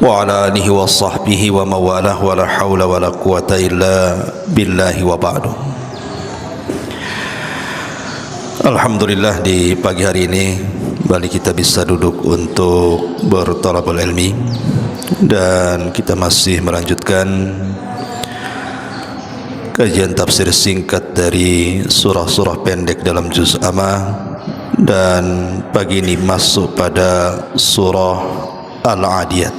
wa ala alihi wa sahbihi wa mawalah wa la hawla wa la quwata illa billahi wa ba'du. Alhamdulillah, di pagi hari ini kembali kita bisa duduk untuk berthalabul ilmi, dan kita masih melanjutkan kajian tafsir singkat dari surah-surah pendek dalam juz amma, dan pagi ini masuk pada surah Al-Adiyat.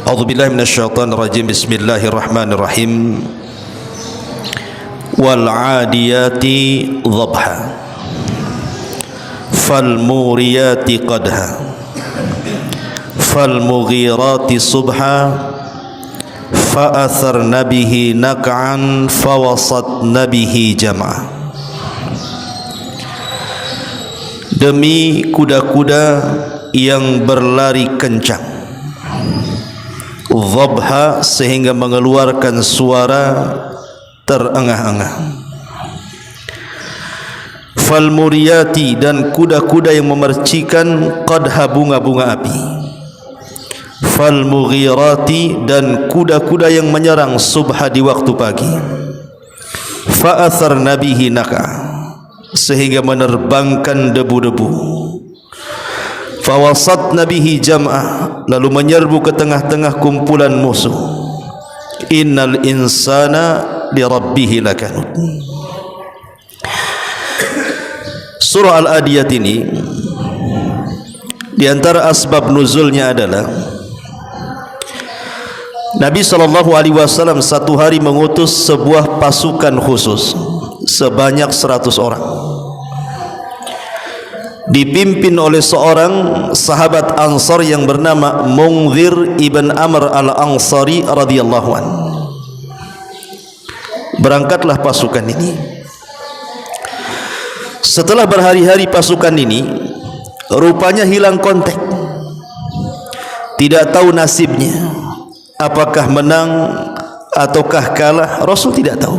A'udzubillahi minasyaitonir rajim. Bismillahirrahmanirrahim. Wal 'adiyati dhabha fal muriyati qadha fal mughirati subha fa atharna bihi naq'an fa wasatna bihi jam'a. Demi kuda-kuda yang berlari kencang, dhabha sehingga mengeluarkan suara terengah-engah, fal muriyati dan kuda-kuda yang memercikan qadha bunga-bunga api, fal mughirati dan kuda-kuda yang menyerang subha di waktu pagi, fa atharna bihi naqa sehingga menerbangkan debu-debu, fa wasatna bihi jam'a lalu menyerbu ke tengah-tengah kumpulan musuh. Innal insana li rabbih lakanud. Surah Al-Adiyat ini di antara asbab nuzulnya adalah Nabi SAW satu hari mengutus sebuah pasukan khusus sebanyak 100 orang, dipimpin oleh seorang sahabat Ansar yang bernama Munzir ibn Amr al-Ansari radhiyallahu anhu. Berangkatlah pasukan ini. Setelah berhari-hari pasukan ini rupanya hilang kontak, tidak tahu nasibnya, apakah menang ataukah kalah. Rasul tidak tahu,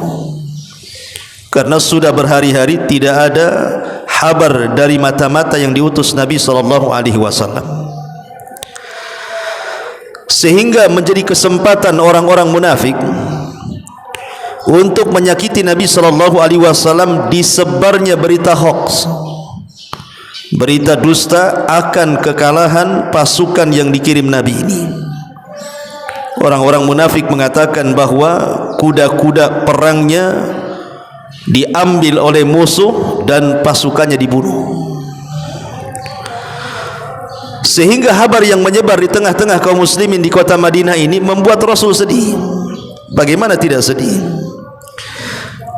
karena sudah berhari-hari tidak ada kabar dari mata-mata yang diutus Nabi SAW, sehingga menjadi kesempatan orang-orang munafik untuk menyakiti Nabi SAW. Disebarnya berita hoax, berita dusta akan kekalahan pasukan yang dikirim Nabi ini. Orang-orang munafik mengatakan bahwa kuda-kuda perangnya diambil oleh musuh dan pasukannya dibunuh, sehingga kabar yang menyebar di tengah-tengah kaum muslimin di kota Madinah ini membuat Rasul sedih. Bagaimana tidak sedih?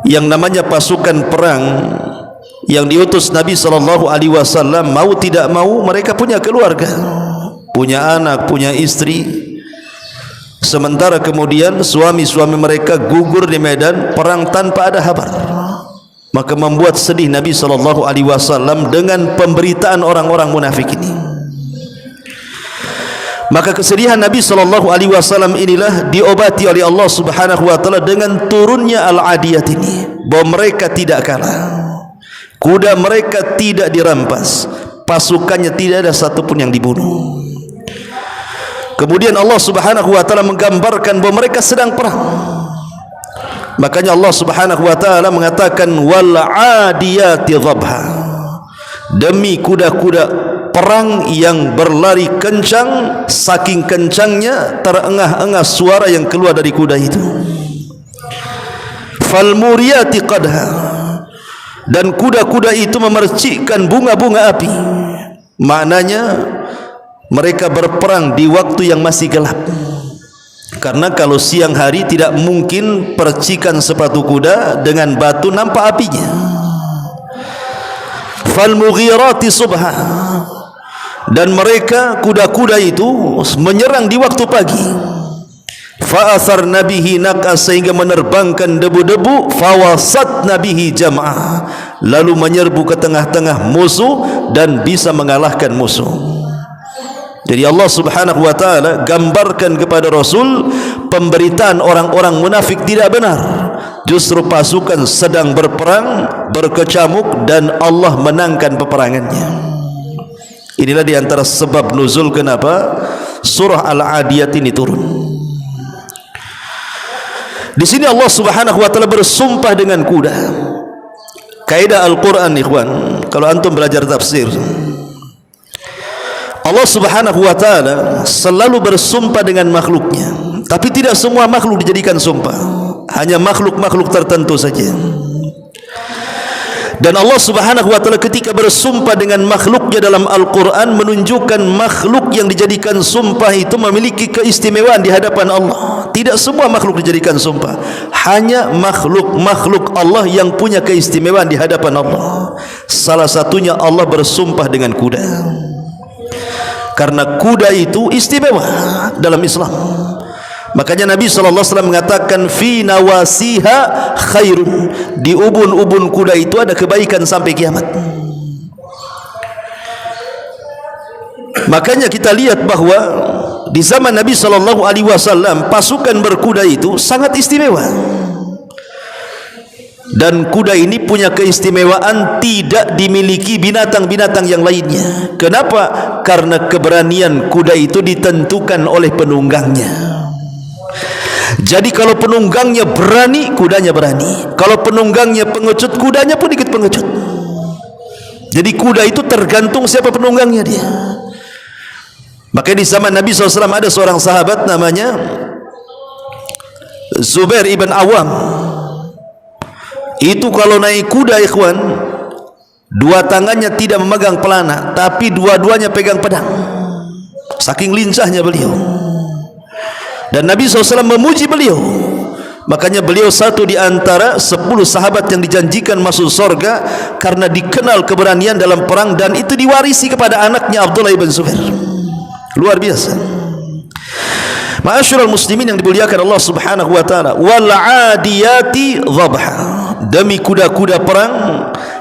Yang namanya pasukan perang yang diutus Nabi SAW, mau tidak mau mereka punya keluarga, punya anak, punya istri. Sementara kemudian suami-suami mereka gugur di medan perang tanpa ada kabar. Maka membuat sedih Nabi SAW dengan pemberitaan orang-orang munafik ini. Maka kesedihan Nabi SAW inilah diobati oleh Allah Subhanahu wa taala dengan turunnya Al-Adiyat ini, bahwa mereka tidak kalah, kuda mereka tidak dirampas, pasukannya tidak ada satupun yang dibunuh. Kemudian Allah Subhanahu wa taala menggambarkan bahwa mereka sedang perang. Makanya Allah Subhanahu wa taala mengatakan wal 'adiyati dhabha, demi kuda-kuda perang yang berlari kencang, saking kencangnya terengah-engah suara yang keluar dari kuda itu. Fal muriyati qadha, dan kuda-kuda itu memercikkan bunga-bunga api. Maknanya mereka berperang di waktu yang masih gelap, karena kalau siang hari tidak mungkin percikan sepatu kuda dengan batu nampak apinya. Fal mughirati subha, dan mereka kuda-kuda itu menyerang di waktu pagi. Fa atharna bihi naqa, sehingga menerbangkan debu-debu. Fawasatna bihi jam'a, lalu menyerbu ke tengah-tengah musuh dan bisa mengalahkan musuh. Jadi Allah Subhanahu wa taala gambarkan kepada Rasul pemberitaan orang-orang munafik tidak benar. Justru pasukan sedang berperang, berkecamuk, dan Allah menangkan peperangannya. Inilah di antara sebab nuzul kenapa surah Al-Adiyat ini turun. Di sini Allah Subhanahu wa taala bersumpah dengan kuda. Kaidah Al-Qur'an ikhwan, kalau antum belajar tafsir, Allah Subhanahu wa taala selalu bersumpah dengan makhluknya, tapi tidak semua makhluk dijadikan sumpah, hanya makhluk-makhluk tertentu saja. Dan Allah Subhanahu wa taala ketika bersumpah dengan makhluknya dalam Al-Qur'an menunjukkan makhluk yang dijadikan sumpah itu memiliki keistimewaan di hadapan Allah. Tidak semua makhluk dijadikan sumpah, hanya makhluk-makhluk Allah yang punya keistimewaan di hadapan Allah. Salah satunya Allah bersumpah dengan kuda, karena kuda itu istimewa dalam Islam. Makanya Nabi SAW mengatakan fi nawasiha khairun, di ubun-ubun kuda itu ada kebaikan sampai kiamat. Makanya kita lihat bahwa di zaman Nabi SAW pasukan berkuda itu sangat istimewa, dan kuda ini punya keistimewaan tidak dimiliki binatang-binatang yang lainnya. Kenapa? Karena keberanian kuda itu ditentukan oleh penunggangnya. Jadi kalau penunggangnya berani, kudanya berani. Kalau penunggangnya pengecut, kudanya pun ikut pengecut. Jadi kuda itu tergantung siapa penunggangnya dia. Makanya di zaman Nabi SAW ada seorang sahabat namanya Zubair ibn Awam. Itu kalau naik kuda ikhwan, dua tangannya tidak memegang pelana, tapi dua-duanya pegang pedang. Saking lincahnya beliau. Dan Nabi SAW memuji beliau. Makanya beliau satu di antara 10 sahabat yang dijanjikan masuk surga karena dikenal keberanian dalam perang, dan itu diwarisi kepada anaknya Abdullah ibn Zubair. Luar biasa. Ma'asyiral muslimin yang dimuliakan Allah Subhanahu wa taala, wal 'adiyati dhabha, demi kuda-kuda perang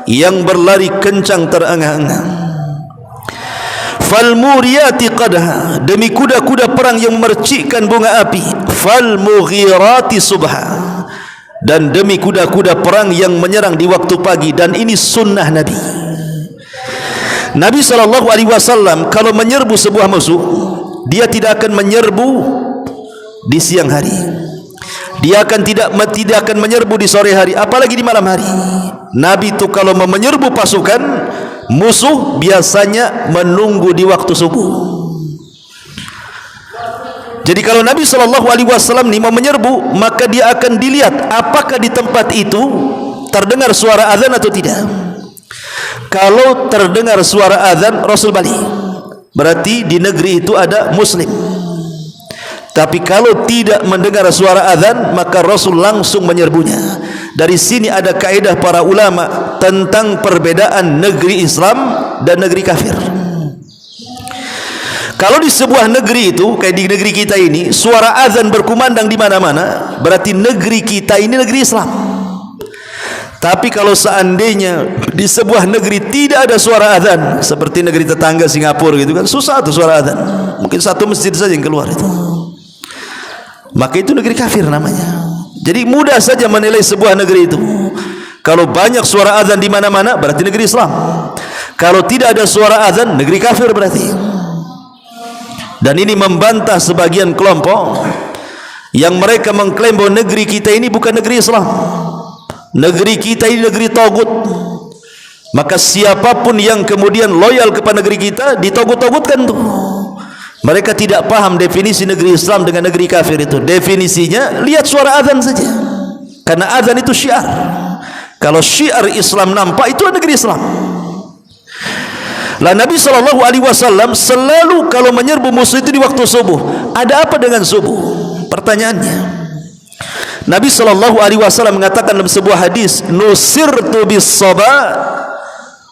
yang berlari kencang terengah-engah. Fal muriyati qadha, demi kuda-kuda perang yang memercikkan bunga api. Fal mughirati subha, dan demi kuda-kuda perang yang menyerang di waktu pagi. Dan ini sunnah Nabi. Nabi SAW kalau menyerbu sebuah musuh, dia tidak akan menyerbu di siang hari, dia tidak akan menyerbu di sore hari, apalagi di malam hari. Nabi itu kalau menyerbu pasukan musuh biasanya menunggu di waktu subuh. Jadi kalau Nabi SAW ini mau menyerbu, maka dia akan dilihat apakah di tempat itu terdengar suara azan atau tidak. Kalau terdengar suara azan, Rasul balik, berarti di negeri itu ada muslim. Tapi kalau tidak mendengar suara azan, maka Rasul langsung menyerbunya. Dari sini ada kaidah para ulama tentang perbedaan negeri Islam dan negeri kafir. Kalau di sebuah negeri itu, kayak di negeri kita ini, suara azan berkumandang di mana-mana, berarti negeri kita ini negeri Islam. Tapi kalau seandainya di sebuah negeri tidak ada suara azan, seperti negeri tetangga Singapura gitu kan, susah tuh suara azan, mungkin satu masjid saja yang keluar itu, maka itu negeri kafir namanya. Jadi mudah saja menilai sebuah negeri itu. Kalau banyak suara azan di mana-mana, berarti negeri Islam. Kalau tidak ada suara azan, negeri kafir berarti. Dan ini membantah sebagian kelompok yang mereka mengklaim bahwa negeri kita ini bukan negeri Islam. Negeri kita ini negeri tagut. Maka siapapun yang kemudian loyal kepada negeri kita ditogut-togutkan tuh. Mereka tidak paham definisi negeri Islam dengan negeri kafir itu. Definisinya lihat suara azan saja. Karena azan itu syiar. Kalau syiar Islam nampak, itu negeri Islam. Lah Nabi SAW selalu kalau menyerbu musuh itu di waktu subuh. Ada apa dengan subuh? Pertanyaannya. Nabi SAW mengatakan dalam sebuah hadis, nusirtu bis sabah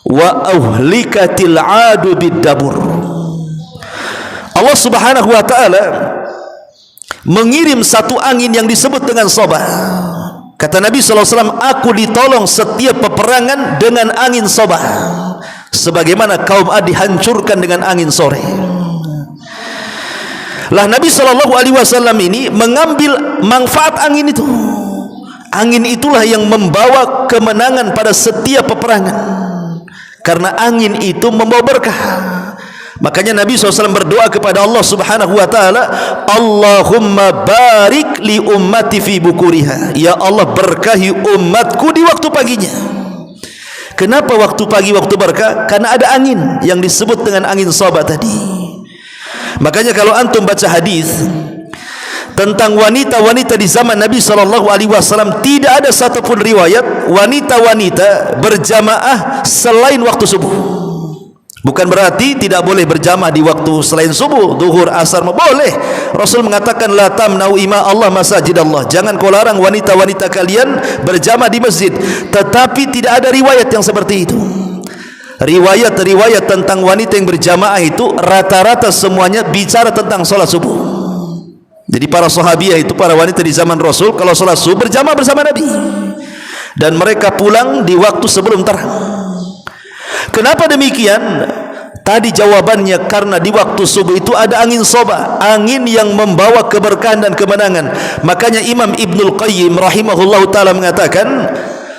wa ahlikatil adu bid dabur. Allah Subhanahu wa taala mengirim satu angin yang disebut dengan sabah. Kata Nabi SAW, aku ditolong setiap peperangan dengan angin sabah, sebagaimana kaum Ad dihancurkan dengan angin sore. Lah Nabi SAW ini mengambil manfaat angin itu. Angin itulah yang membawa kemenangan pada setiap peperangan. Karena angin itu membawa berkah. Makanya Nabi SAW berdoa kepada Allah Subhanahu wa ta'ala, Allahumma barik li ummati fi bukuriha. Ya Allah, berkahi umatku di waktu paginya. Kenapa waktu pagi waktu berkah? Karena ada angin yang disebut dengan angin sabah tadi. Makanya kalau antum baca hadis tentang wanita-wanita di zaman Nabi SAW, tidak ada satupun riwayat wanita-wanita berjamaah selain waktu subuh. Bukan berarti tidak boleh berjamaah di waktu selain subuh, zuhur, asar, boleh. Rasul mengatakan, la tamna'u ima Allah masajid Allah. Jangan kau larang wanita-wanita kalian berjamaah di masjid. Tetapi tidak ada riwayat yang seperti itu. Riwayat-riwayat tentang wanita yang berjamaah itu rata-rata semuanya bicara tentang sholat subuh. Jadi para sahabiah itu, para wanita di zaman Rasul, kalau sholat subuh berjamaah bersama Nabi, dan mereka pulang di waktu sebelum terang. Kenapa demikian? Tadi jawabannya karena di waktu subuh itu ada angin sabah, angin yang membawa keberkahan dan kemenangan. Makanya Imam Ibnul Qayyim rahimahullahu ta'ala mengatakan,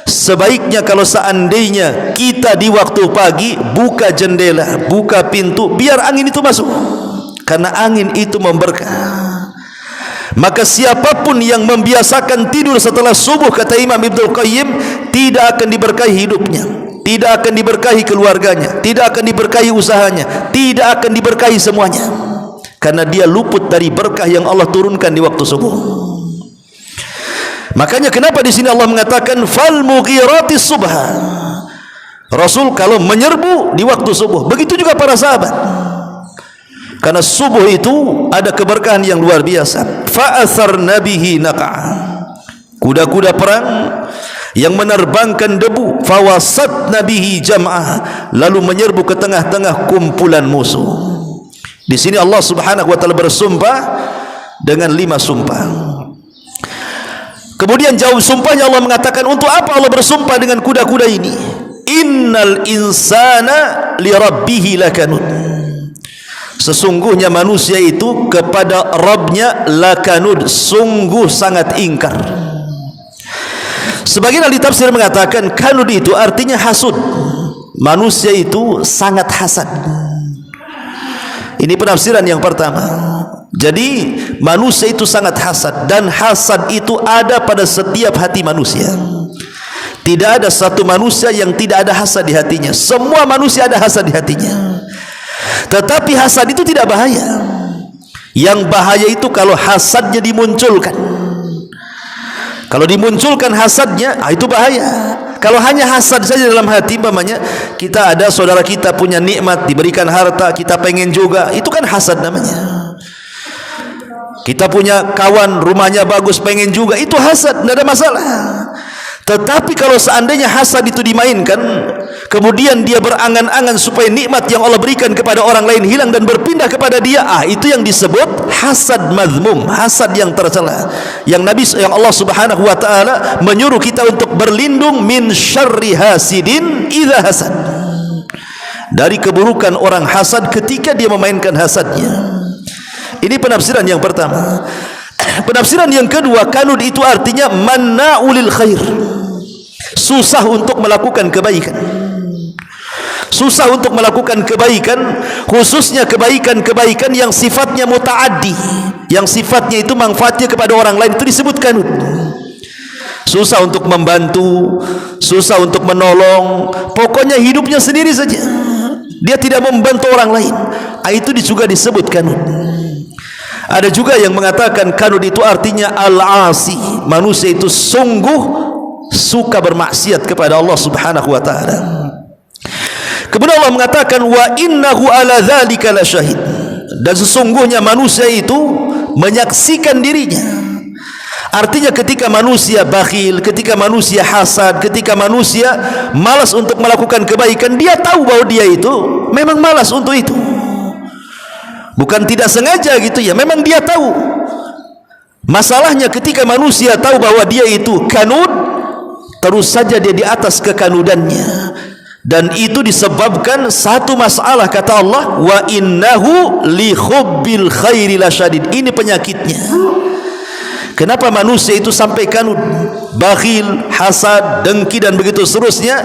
sebaiknya kalau seandainya kita di waktu pagi buka jendela, buka pintu, biar angin itu masuk, karena angin itu memberkah. Maka siapapun yang membiasakan tidur setelah subuh, kata Imam Ibnul Qayyim, tidak akan diberkahi hidupnya, tidak akan diberkahi keluarganya, tidak akan diberkahi usahanya, tidak akan diberkahi semuanya, karena dia luput dari berkah yang Allah turunkan di waktu subuh. Makanya kenapa di sini Allah mengatakan fal mughiratis subha. Rasul kalau menyerbu di waktu subuh, begitu juga para sahabat. Karena subuh itu ada keberkahan yang luar biasa. Fa'atharna bihi naqa. Kuda-kuda perang yang menerbangkan debu, fawasatna bihi jam'ah, lalu menyerbu ke tengah-tengah kumpulan musuh. Di sini Allah Subhanahu wa taala bersumpah dengan 5 sumpah. Kemudian jawab sumpahnya Allah mengatakan, untuk apa Allah bersumpah dengan kuda-kuda ini? Innal insana li rabbih lakanud. Sesungguhnya manusia itu kepada Rabbnya lakanud, sungguh sangat ingkar. Sebagian ahli tafsir mengatakan kanud itu artinya hasud. Manusia itu sangat hasad. Ini penafsiran yang pertama. Jadi manusia itu sangat hasad, dan hasad itu ada pada setiap hati manusia. Tidak ada satu manusia yang tidak ada hasad di hatinya. Semua manusia ada hasad di hatinya. Tetapi hasad itu tidak bahaya. Yang bahaya itu kalau hasadnya dimunculkan. Kalau dimunculkan hasadnya, itu bahaya. Kalau hanya hasad saja dalam hati, umpamanya kita ada saudara kita punya nikmat, diberikan harta, kita pengen juga, itu kan hasad namanya. Kita punya kawan, rumahnya bagus, pengen juga, itu hasad, tidak ada masalah. Tetapi kalau seandainya hasad itu dimainkan, kemudian dia berangan-angan supaya nikmat yang Allah berikan kepada orang lain hilang dan berpindah kepada dia, itu yang disebut hasad mazmum, hasad yang tercela. Yang Allah Subhanahu wa taala menyuruh kita untuk berlindung min syarri hasidin idza hasad, dari keburukan orang hasad ketika dia memainkan hasadnya. Ini penafsiran yang pertama. Penafsiran yang kedua, kanud itu artinya manna'ulil khair, susah untuk melakukan kebaikan. Susah untuk melakukan kebaikan, khususnya kebaikan-kebaikan yang sifatnya muta'addi, yang sifatnya itu manfaatnya kepada orang lain, itu disebut kanud. Susah untuk membantu, susah untuk menolong, pokoknya hidupnya sendiri saja, dia tidak membantu orang lain, itu juga disebut kanud. Ada juga yang mengatakan kanud itu artinya al-asi, manusia itu sungguh suka bermaksiat kepada Allah Subhanahu wa taala. Kemudian Allah mengatakan wa innahu ala dzalika lasyahid, dan sesungguhnya manusia itu menyaksikan dirinya. Artinya ketika manusia bakhil, ketika manusia hasad, ketika manusia malas untuk melakukan kebaikan, dia tahu bahwa dia itu memang malas untuk itu. Bukan tidak sengaja gitu ya, memang dia tahu. Masalahnya ketika manusia tahu bahwa dia itu kanud, terus saja dia di atas kekanudannya, dan itu disebabkan satu masalah, kata Allah wa innahu li hubbil khairi lasyadid. Ini penyakitnya. Kenapa manusia itu sampai kanud, bakhil, hasad, dengki dan begitu seterusnya?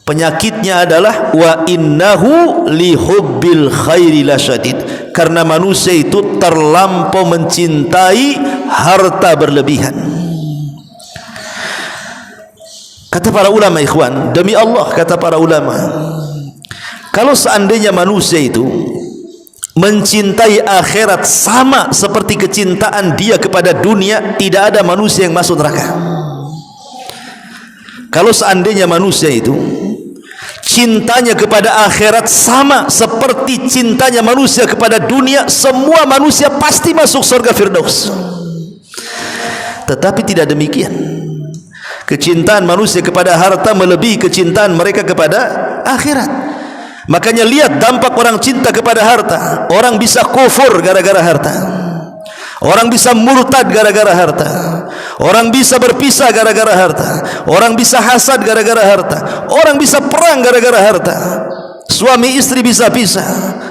Penyakitnya adalah wa innahu lihubbil khairi lasyadid, karena manusia itu terlampau mencintai harta berlebihan. Kata para ulama, ikhwan, demi Allah, kata para ulama, kalau seandainya manusia itu mencintai akhirat sama seperti kecintaan dia kepada dunia, tidak ada manusia yang masuk neraka. Kalau seandainya manusia itu cintanya kepada akhirat sama seperti cintanya manusia kepada dunia, semua manusia pasti masuk surga Firdaus. Tetapi tidak demikian. Kecintaan manusia kepada harta melebihi kecintaan mereka kepada akhirat. Makanya lihat dampak orang cinta kepada harta. Orang bisa kufur gara-gara harta. Orang bisa murtad gara-gara harta. Orang bisa berpisah gara-gara harta. Orang bisa hasad gara-gara harta. Orang bisa perang gara-gara harta. Suami istri bisa pisah.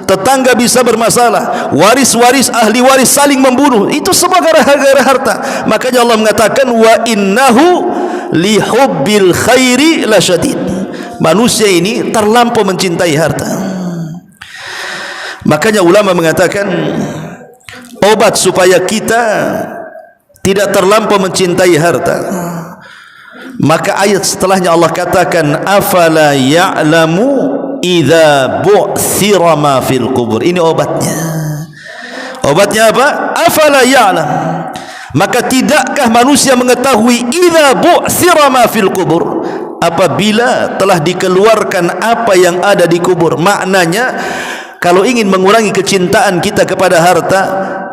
Tetangga bisa bermasalah. Waris-waris, ahli waris saling membunuh. Itu semua gara-gara harta. Makanya Allah mengatakan wa innahu lihubbil khairi lasyadid. Manusia ini terlampau mencintai harta. Makanya ulama mengatakan obat supaya kita tidak terlampau mencintai harta, maka ayat setelahnya Allah katakan afala ya'lamu idza bu'thira ma fil qubur. Ini obatnya. Obatnya apa? Afala ya'lam. Maka tidakkah manusia mengetahui idza bu'thira ma fil qubur, apabila telah dikeluarkan apa yang ada di kubur. Maknanya kalau ingin mengurangi kecintaan kita kepada harta,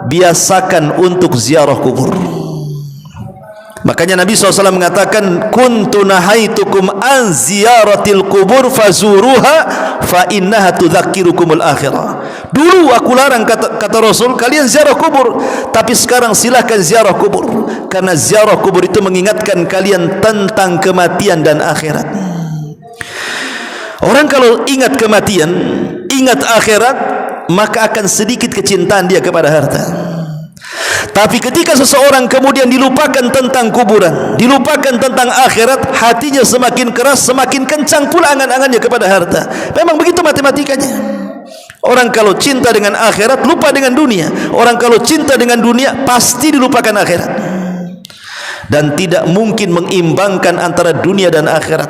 biasakan untuk ziarah kubur. Makanya Nabi SAW mengatakan kuntu nahaitukum an ziyaratil kubur fazuruha fa innaha tudzakirukumul akhirah. Dulu aku larang, kata Rasul, kalian ziarah kubur, tapi sekarang silakan ziarah kubur, karena ziarah kubur itu mengingatkan kalian tentang kematian dan akhirat. Orang kalau ingat kematian, ingat akhirat, maka akan sedikit kecintaan dia kepada harta. Tapi ketika seseorang kemudian dilupakan tentang kuburan, dilupakan tentang akhirat, hatinya semakin keras, semakin kencang pula angan-angannya kepada harta. Memang begitu matematikanya. Orang kalau cinta dengan akhirat, lupa dengan dunia. Orang kalau cinta dengan dunia, pasti dilupakan akhirat. Dan tidak mungkin mengimbangkan antara dunia dan akhirat.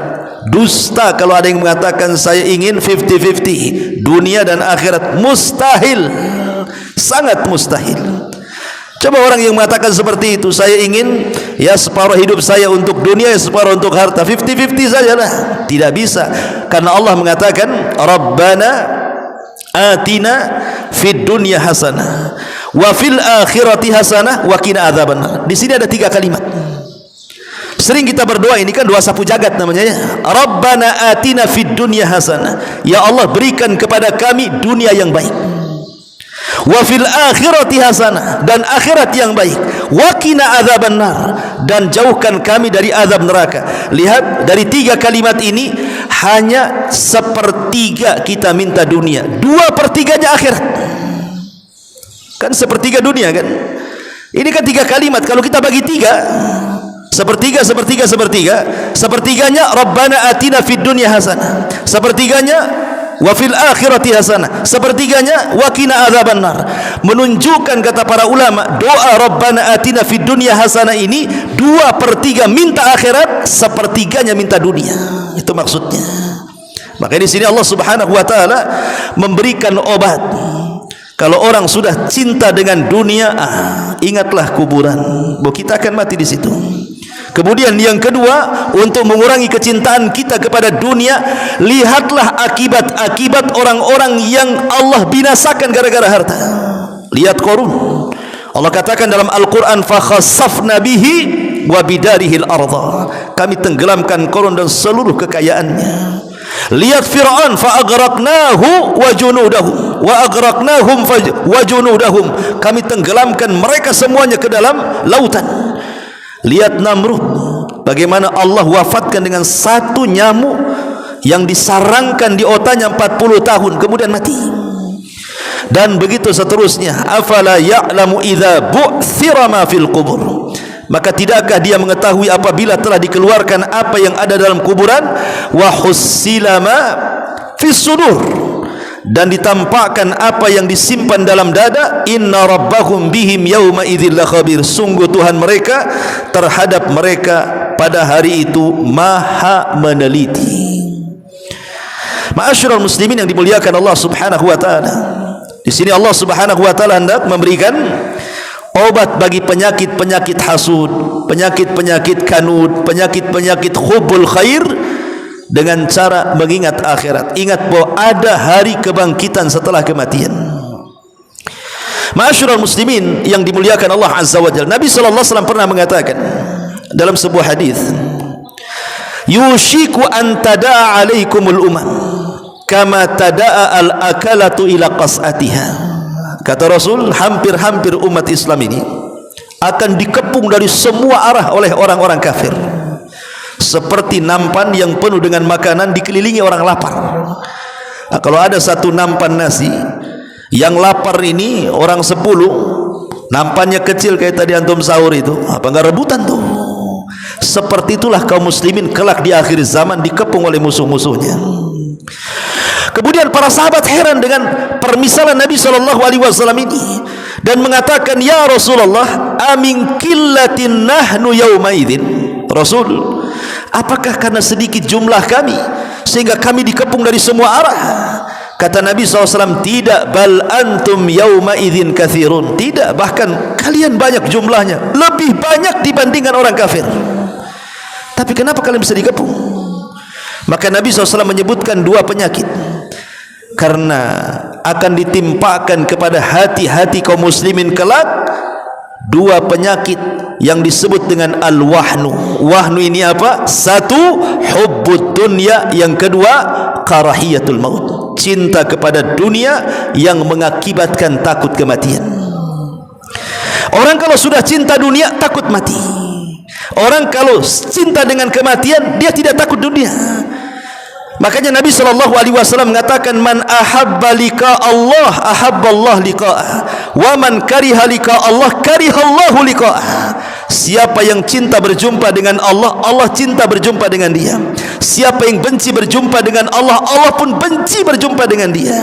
Dusta kalau ada yang mengatakan saya ingin 50-50 dunia dan akhirat. Mustahil, sangat mustahil. Coba orang yang mengatakan seperti itu, saya ingin ya separuh hidup saya untuk dunia, ya separuh untuk harta, 50-50 sajalah. Tidak bisa, karena Allah mengatakan Rabbana atina fid dunya hasanah wa fil akhirati hasanah wa qina adzabannar. Di sini ada 3 kalimat. Sering kita berdoa, ini kan doa sapu jagat namanya ya. Rabbana atina fid dunya hasanah. Ya Allah, berikan kepada kami dunia yang baik. Wa fil akhirati hasanah, dan akhirat yang baik. Wa qina adzabannar, dan jauhkan kami dari azab neraka. Lihat, dari 3 kalimat ini hanya 1/3 kita minta dunia, 2/3-nya akhirat. Kan 1/3 dunia kan? Ini kan 3 kalimat. Kalau kita bagi 3, 1/3, 1/3, 1/3, 1/3-nya Rabbana atina fid dunya hasanah, 1/3-nya wa fil akhirati hasanah, 1/3-nya wa qina adzabannar. Menunjukkan, kata para ulama, doa Rabbana atina fid dunya hasanah ini 2/3 minta akhirat, 1/3-nya minta dunia. Itu maksudnya. Maka di sini Allah Subhanahu wa taala memberikan obat. Kalau orang sudah cinta dengan dunia, ingatlah kuburan. Bahwa kita akan mati di situ. Kemudian yang kedua, untuk mengurangi kecintaan kita kepada dunia, lihatlah akibat-akibat orang-orang yang Allah binasakan gara-gara harta. Lihat Qarun. Allah katakan dalam Al-Quran, فَخَسَّفْنَا بِهِ وَبِدَارِهِ الْأَرْضَ. Kami tenggelamkan Qarun dan seluruh kekayaannya. Lihat Fir'aun, فَأَغْرَقْنَاهُ وَجُنُودَهُمْ وَأَغْرَقْنَاهُمْ وَجُنُودَهُمْ. Kami tenggelamkan mereka semuanya ke dalam lautan. Lihat Namrud, bagaimana Allah wafatkan dengan 1 nyamuk yang disarangkan di otanya 40 tahun kemudian mati. Dan begitu seterusnya. Afala ya'lamu idza bu'thira ma fil qubur. Maka tidakkah dia mengetahui apabila telah dikeluarkan apa yang ada dalam kuburan, wa hussila ma fis sudur, dan ditampakkan apa yang disimpan dalam dada, inna rabbahum bihim yauma idzil lakhabir, sungguh Tuhan mereka terhadap mereka pada hari itu maha meneliti. Ma'asyiral muslimin yang dimuliakan Allah Subhanahu wa taala, di sini Allah Subhanahu wa taala hendak memberikan obat bagi penyakit-penyakit hasud, penyakit-penyakit kanud, penyakit-penyakit hubbul khair, dengan cara mengingat akhirat. Ingat bahwa ada hari kebangkitan setelah kematian. Ma'asyiral muslimin yang dimuliakan Allah Azza wa Jalla, Nabi sallallahu alaihi wasallam pernah mengatakan dalam sebuah hadis, yushiku an tada'a alaikumul umam kama tada'a al-akalatu ila qas'atiha. Kata Rasul, hampir-hampir umat Islam ini akan dikepung dari semua arah oleh orang-orang kafir, seperti nampan yang penuh dengan makanan dikelilingi orang lapar. Nah, kalau ada satu nampan nasi, yang lapar ini orang 10, nampannya kecil kayak tadi antum sahur itu, apa enggak rebutan tuh? Seperti itulah kaum muslimin kelak di akhir zaman dikepung oleh musuh-musuhnya. Kemudian para sahabat heran dengan permisalan Nabi SAW ini dan mengatakan, ya Rasulullah, amin killatin nahnu yawma idzin. Rasul, apakah karena sedikit jumlah kami sehingga kami dikepung dari semua arah? Kata Nabi SAW, tidak, bal antum yawma idzin katsirun. Tidak, bahkan kalian banyak jumlahnya, lebih banyak dibandingkan orang kafir. Tapi kenapa kalian bisa dikepung? Maka Nabi SAW menyebutkan dua penyakit, karena akan ditimpakan kepada hati-hati kaum muslimin kelak dua penyakit yang disebut dengan al-wahnu. Wahnu ini apa? Satu, hubbud dunya, yang kedua karahiyatul maut, cinta kepada dunia yang mengakibatkan takut kematian. Orang kalau sudah cinta dunia takut mati. Orang kalau cinta dengan kematian dia tidak takut dunia. Makanya Nabi SAW mengatakan, man ahabba liqa Allah ahabba Allah liqa'ah, wa man kariha liqa Allah kariha Allah liqa'ah. Siapa yang cinta berjumpa dengan Allah, Allah cinta berjumpa dengan dia. Siapa yang benci berjumpa dengan Allah, Allah pun benci berjumpa dengan dia.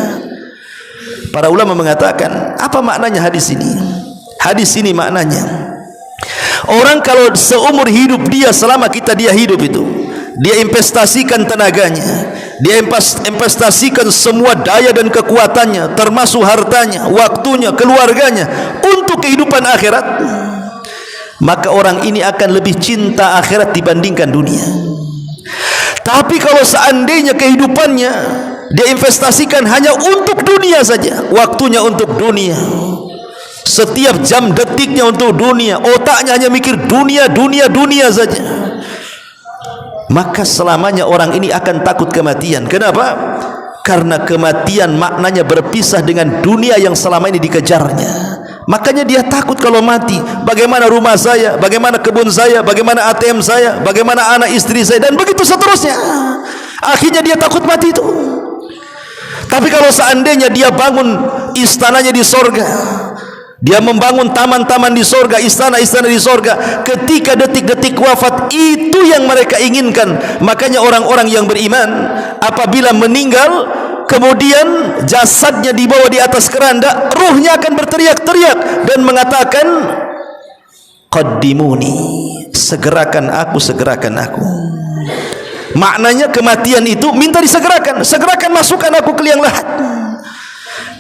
Para ulama mengatakan, apa maknanya hadis ini? Hadis ini maknanya, orang kalau seumur hidup dia, selama dia hidup itu, dia investasikan tenaganya, dia investasikan semua daya dan kekuatannya, termasuk hartanya, waktunya, keluarganya untuk kehidupan akhirat, maka orang ini akan lebih cinta akhirat dibandingkan dunia. Tapi kalau seandainya kehidupannya dia investasikan hanya untuk dunia saja, waktunya untuk dunia, setiap jam detiknya untuk dunia, otaknya hanya mikir dunia, dunia, dunia saja, maka selamanya orang ini akan takut kematian. Kenapa? Karena kematian maknanya berpisah dengan dunia yang selama ini dikejarnya. Makanya dia takut kalau mati. Bagaimana rumah saya, bagaimana kebun saya, bagaimana ATM saya, bagaimana anak istri saya, dan begitu seterusnya. Akhirnya dia takut mati itu. Tapi kalau seandainya dia bangun istananya di sorga, dia membangun taman-taman di sorga, istana-istana di sorga, ketika detik-detik wafat itu yang mereka inginkan. Makanya orang-orang yang beriman apabila meninggal, kemudian jasadnya dibawa di atas keranda, ruhnya akan berteriak-teriak dan mengatakan, qaddimuni, segerakan aku, segerakan aku. Maknanya kematian itu minta disegerakan, segerakan masukkan aku ke liang lahat.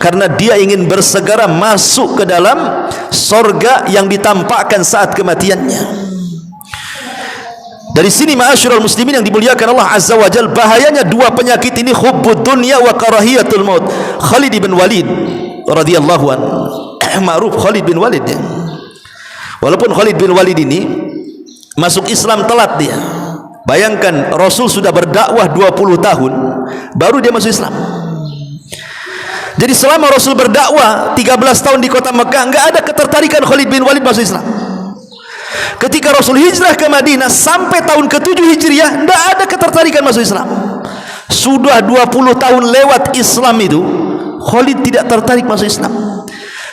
Karena dia ingin bersegera masuk ke dalam sorga yang ditampakkan saat kematiannya. Dari sini ma'asyiral muslimin yang dimuliakan Allah Azza wa Jalla, bahayanya dua penyakit ini, hubbud dunya wa karahiyatul maut. Khalid bin Walid radhiyallahu anhu, ma'ruf Khalid bin Walid ya. Walaupun Khalid bin Walid ini masuk Islam telat dia. Bayangkan Rasul sudah berdakwah 20 tahun baru dia masuk Islam. Jadi selama Rasul berdakwah 13 tahun di kota Mekah, enggak ada ketertarikan Khalid bin Walid masuk Islam. Ketika Rasul hijrah ke Madinah sampai tahun ke-7 Hijriah, enggak ada ketertarikan masuk Islam. Sudah 20 tahun lewat Islam itu, Khalid tidak tertarik masuk Islam.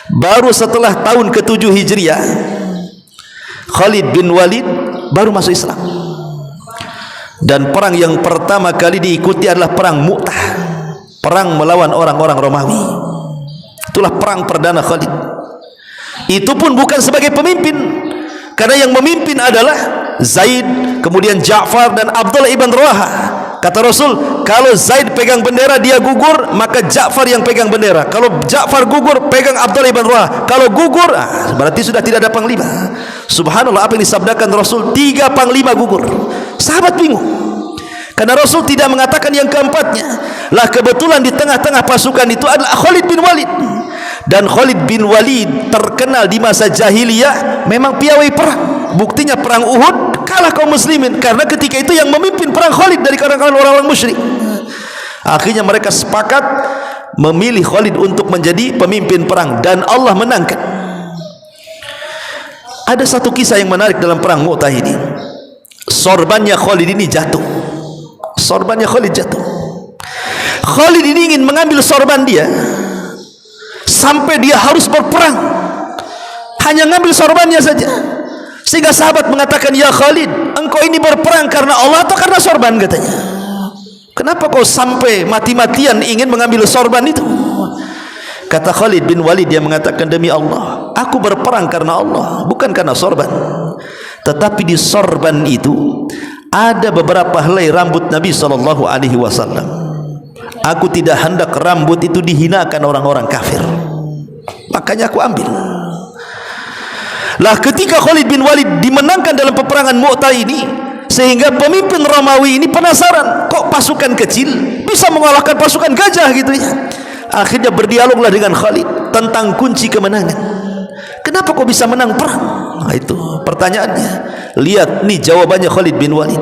Baru setelah tahun ke-7 Hijriah, Khalid bin Walid baru masuk Islam. Dan perang yang pertama kali diikuti adalah perang Mu'tah, perang melawan orang-orang Romawi. Itulah perang perdana Khalid. Itu pun bukan sebagai pemimpin, karena yang memimpin adalah Zaid, kemudian Ja'far dan Abdullah ibn Rawaha. Kata Rasul, kalau Zaid pegang bendera dia gugur, maka Ja'far yang pegang bendera. Kalau Ja'far gugur, pegang Abdullah ibn Rawaha. Kalau gugur, berarti sudah tidak ada panglima. Subhanallah, apa yang disabdakan Rasul, 3 panglima gugur. Sahabat bingung, karena Rasul tidak mengatakan yang keempatnya. Lah kebetulan di tengah-tengah pasukan itu adalah Khalid bin Walid. Dan Khalid bin Walid terkenal di masa jahiliyah memang piawai perang. Buktinya perang Uhud kalah kaum muslimin, karena ketika itu yang memimpin perang Khalid dari kalangan orang-orang musyrik. Akhirnya mereka sepakat memilih Khalid untuk menjadi pemimpin perang, dan Allah menangkan. Ada satu kisah yang menarik dalam perang Mu'tah ini. Sorbannya Khalid ini jatuh. Sorbannya Khalid jatuh. Khalid ini ingin mengambil sorban dia, sampai dia harus berperang, hanya ngambil sorbannya saja. Sehingga sahabat mengatakan, ya Khalid, engkau ini berperang karena Allah atau karena sorban? Katanya, kenapa kau sampai mati-matian ingin mengambil sorban itu? Kata Khalid bin Walid, dia mengatakan, demi Allah, aku berperang karena Allah, bukan karena sorban. Tetapi di sorban itu ada beberapa helai rambut Nabi SAW. Aku tidak hendak rambut itu dihinakan orang-orang kafir, makanya aku ambil. Lah ketika Khalid bin Walid dimenangkan dalam peperangan Mu'tah ini, sehingga pemimpin Romawi ini penasaran, kok pasukan kecil bisa mengalahkan pasukan gajah gitu ya. Akhirnya berdialoglah dengan Khalid tentang kunci kemenangan. Kenapa kok bisa menang perang? Nah, itu pertanyaannya. Lihat nih jawabannya Khalid bin Walid,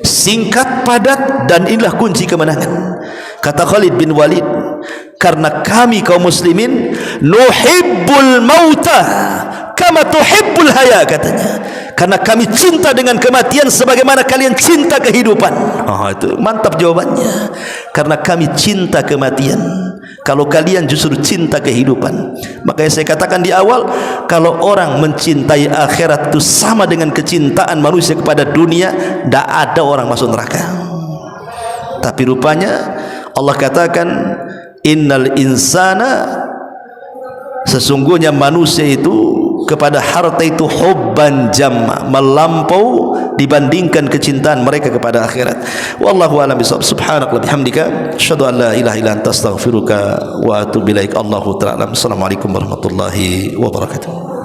singkat, padat, dan inilah kunci kemenangan. Kata Khalid bin Walid, karena kami kaum muslimin nuhibbul mauta kama tuhibbul haya, katanya. Karena kami cinta dengan kematian sebagaimana kalian cinta kehidupan. Itu mantap jawabannya. Karena kami cinta kematian, kalau kalian justru cinta kehidupan. Makanya saya katakan di awal, kalau orang mencintai akhirat itu sama dengan kecintaan manusia kepada dunia, tidak ada orang masuk neraka. Tapi rupanya Allah katakan, innal insana, sesungguhnya manusia itu kepada harta itu hubban jamma, melampau dibandingkan kecintaan mereka kepada akhirat. Wallahu a'lam bishawab. Subhanakallahumma bihamdika asyhadu an la ilaha illa anta astaghfiruka wa atubu ilaik. Allahu ta'ala. Assalamualaikum warahmatullahi wabarakatuh.